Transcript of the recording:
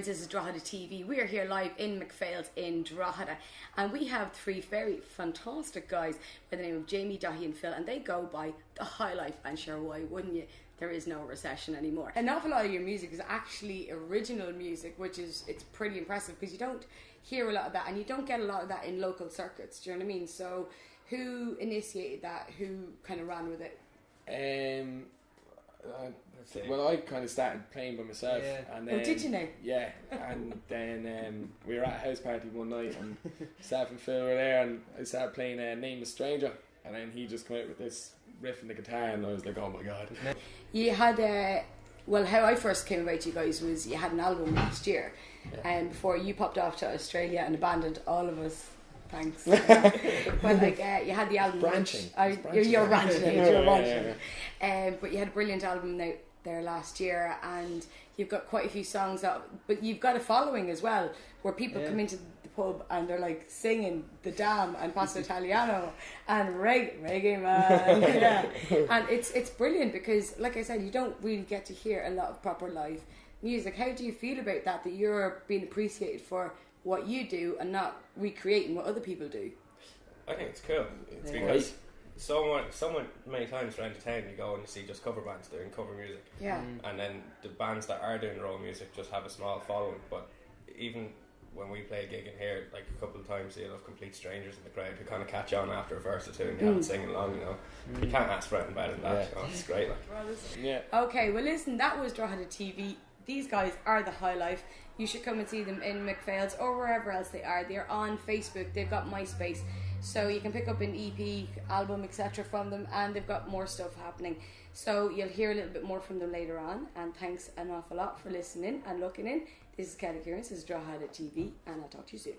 This is Drogheda TV. We are here live in McPhail's in Drogheda, and we have three very fantastic guys by the name of Jamie, Dahi and Phil, and they go by The Highlife, and sure, why wouldn't you? There is no recession anymore. An awful lot of your music is actually original music, which is, it's pretty impressive because you don't hear a lot of that, and you don't get a lot of that in local circuits, do you know what I mean? So who initiated that? Who kind of ran with it? Well, I kind of started playing by myself. Yeah. And then, did you know? Yeah, and then we were at a house party one night, and Seth and Phil were there, and I started playing Name a Stranger, and then he just came out with this riff on the guitar, and I was like, oh my god. You had well, how I first came about you guys was you had an album last year, and before you popped off to Australia and abandoned all of us. Thanks. But like you had the album branching. You're branching. But you had a brilliant album out there last year, and you've got quite a few songs out, but you've got a following as well, where people come into the pub and they're like singing The Dam and Pasta Italiano and reggae man. And it's brilliant because, like I said, you don't really get to hear a lot of proper live music. How do you feel about that you're being appreciated for what you do and not recreating what other people do? I think it's cool. It's because so many times around the town you go and you see just cover bands doing cover music. Yeah. And then the bands that are doing their own music just have a small following. But even when we play a gig in here, like a couple of times you'll have complete strangers in the crowd who kind of catch on after a verse or two and you haven't singing along, you know. You can't ask for anything better than that. You know? It's great. Okay, well listen, that was Drogheda TV. These guys are The Highlife. You should come and see them in McPhail's or wherever else they are. They're on Facebook. They've got MySpace. So you can pick up an EP, album, etc. from them, and they've got more stuff happening. So you'll hear a little bit more from them later on. And thanks an awful lot for listening and looking in. This is Kelly Kieran. This is Drogheda TV, and I'll talk to you soon.